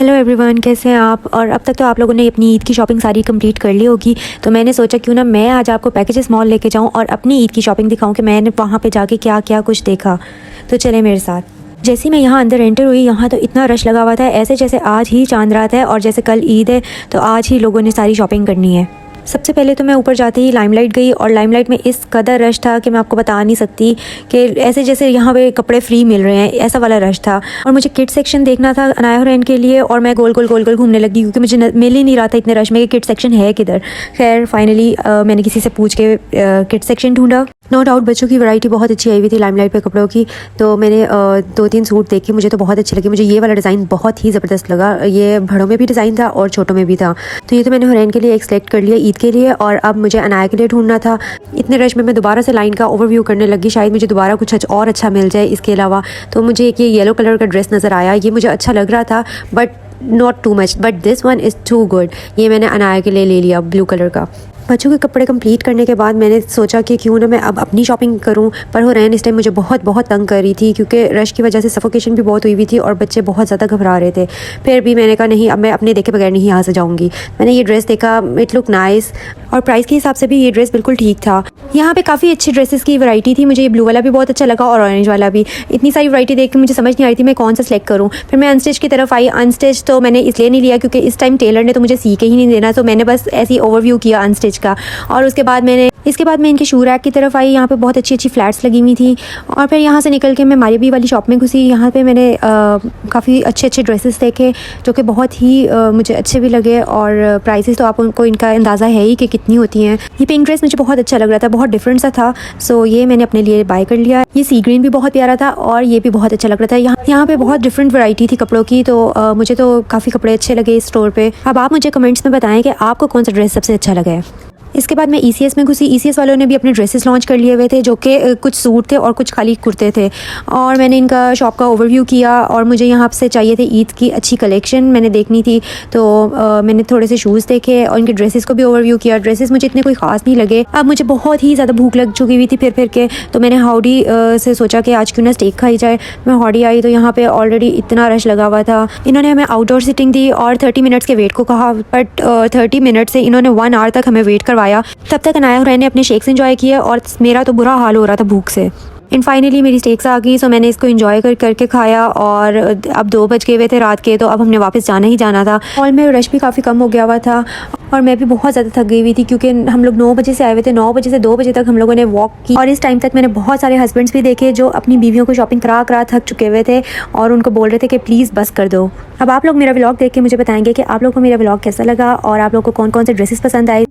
Hello everyone, कैसे हैं आप। और अब तक तो आप लोगों ने अपनी ईद की शॉपिंग सारी कंप्लीट कर ली होगी, तो मैंने सोचा क्यों ना मैं आज आपको पैकेजेस मॉल लेके जाऊं और अपनी ईद की शॉपिंग दिखाऊं कि मैंने वहां पे जाके क्या क्या कुछ देखा। तो चले मेरे साथ। जैसे मैं यहाँ अंदर एंटर हुई, यहाँ तो इतना रश लगा हुआ था, ऐसे जैसे आज ही चांद रात है और जैसे कल ईद है, तो आज ही लोगों ने सारी शॉपिंग करनी है। सबसे पहले तो मैं ऊपर जाते ही लाइमलाइट गई और लाइमलाइट में इस कदर रश था कि मैं आपको बता नहीं सकती कि ऐसे जैसे यहाँ पे कपड़े फ्री मिल रहे हैं, ऐसा वाला रश था। और मुझे किड सेक्शन देखना था अनाया हुरैन के लिए, और मैं गोल गोल घूमने लगी क्योंकि मुझे मिल ही नहीं रहा था इतने रश में कि किड सेक्शन है किधर। खैर फाइनली मैंने किसी से पूछ के किड सेक्शन ढूंढा। नो डाउट बच्चों की वैरायटी बहुत अच्छी आई हुई थी लाइमलाइट पे कपड़ों की। तो मैंने 2-3 सूट देखे, मुझे तो बहुत अच्छे लगे। मुझे ये वाला डिज़ाइन बहुत ही ज़बरदस्त लगा, ये बड़ों में भी डिज़ाइन था और छोटों में भी था। तो ये तो मैंने हुरैन के लिए एक सेलेक्ट कर लिया ईद के लिए, और अब मुझे अनाया के लिए ढूंढना था। इतने रश में मैं दोबारा से लाइन का ओवरव्यू करने लगी, शायद मुझे दोबारा कुछ और अच्छा मिल जाए इसके अलावा। तो मुझे एक ये येलो कलर का ड्रेस नज़र आया, ये मुझे अच्छा लग रहा था but not too much, but this one is too good. ये मैंने अनाया के लिए ले लिया ब्लू कलर का। बच्चों के कपड़े कंप्लीट करने के बाद मैंने सोचा कि क्यों ना मैं अब अपनी शॉपिंग करूं, पर हुरैन इस टाइम मुझे बहुत तंग कर रही थी क्योंकि रश की वजह से सफोकेशन भी बहुत हुई हुई थी और बच्चे बहुत ज़्यादा घबरा रहे थे। फिर भी मैंने कहा नहीं, अब मैं अपने देखे बगैर नहीं यहाँ से जाऊँगी। मैंने ये ड्रेस देखा, इट लुक नाइस, और प्राइस के हिसाब से भी ये ड्रेस बिल्कुल ठीक था। यहाँ पे काफ़ी अच्छी ड्रेसेस की वैरायटी थी। मुझे ये ब्लू वाला भी बहुत अच्छा लगा और ऑरेंज वाला भी। इतनी सारी वैरायटी देख के मुझे समझ नहीं आ रही थी मैं कौन सा सेलेक्ट करूँ। फिर मैं अनस्टिच की तरफ आई। अनस्टिच तो मैंने इसलिए नहीं लिया क्योंकि इस टाइम टेलर ने तो मुझे सी के ही नहीं देना, तो मैंने बस ऐसे ही ओवरव्यू किया अनस्टिच का। और इसके बाद मैं इनके शू रैक की तरफ आई। यहाँ पे बहुत अच्छी फ्लैट्स लगी हुई थी। और फिर यहाँ से निकल के मैं मारिबी वाली शॉप में घुसी। यहाँ पे मैंने काफ़ी अच्छे ड्रेसेस देखे जो कि बहुत ही मुझे अच्छे भी लगे, और प्राइसेस तो आपको इनका अंदाज़ा है ही कि कितनी होती हैं। ये पिंक ड्रेस मुझे बहुत अच्छा लग रहा था, बहुत डिफरेंट सा था, सो ये मैंने अपने लिए बाय कर लिया। ये सी ग्रीन भी बहुत प्यारा था और ये भी बहुत अच्छा लग रहा था। यहाँ पे बहुत डिफरेंट वैरायटी थी कपड़ों की, तो मुझे तो काफ़ी कपड़े अच्छे लगे इस स्टोर पे। अब आप मुझे कमेंट्स में बताएं कि आपको कौन सा ड्रेस सबसे अच्छा लगा है। इसके बाद मैं ECS में घुसी। ECS वालों ने भी अपने ड्रेसेस लॉन्च कर लिए हुए थे जो कि कुछ सूट थे और कुछ खाली कुर्ते थे, और मैंने इनका शॉप का ओवरव्यू किया। और मुझे यहाँ से चाहिए थे ईद की अच्छी कलेक्शन मैंने देखनी थी, तो मैंने थोड़े से शूज़ देखे और इनके ड्रेसेस को भी ओवरव्यू किया। ड्रेसेस मुझे इतने कोई ख़ास नहीं लगे। अब मुझे बहुत ही ज़्यादा भूख लग चुकी हुई थी फिर के, तो मैंने हाउडी से सोचा कि आज क्यों ना स्टेक खाई जाए। मैं हाउडी आई तो यहाँ पर ऑलरेडी इतना रश लगा हुआ था। इन्होंने हमें आउटडोर सिटिंग दी और 30 मिनट्स के वेट को कहा, बट 30 मिनट से इन्होंने 1 आवर तक हमें वेट करवाया। तब तक अनाया हुरैन ने अपने शेक्स एंजॉय किए और मेरा तो बुरा हाल हो रहा था भूख से। एंड फाइनली मेरी स्टेक्स आ गई, सो मैंने इसको एंजॉय करके खाया। और अब 2 बज गए हुए थे रात के, तो अब हमने वापस जाना ही जाना था। मॉल में रश भी काफ़ी कम हो गया हुआ था और मैं भी बहुत ज़्यादा थक गई हुई थी क्योंकि हम लोग 9 बजे से आए हुए थे। 9 बजे से 2 बजे तक हम लोगों ने वॉक की, और इस टाइम तक मैंने बहुत सारे हस्बैंड्स भी देखे जो अपनी बीवियों को शॉपिंग करा थक चुके हुए थे और उनको बोल रहे थे कि प्लीज़ बस कर दो। अब आप लोग मेरा व्लॉग देख के मुझे बताएंगे कि आप लोग को मेरा व्लॉग कैसा लगा और आप लोग को कौन कौन से ड्रेसेस पसंद आए।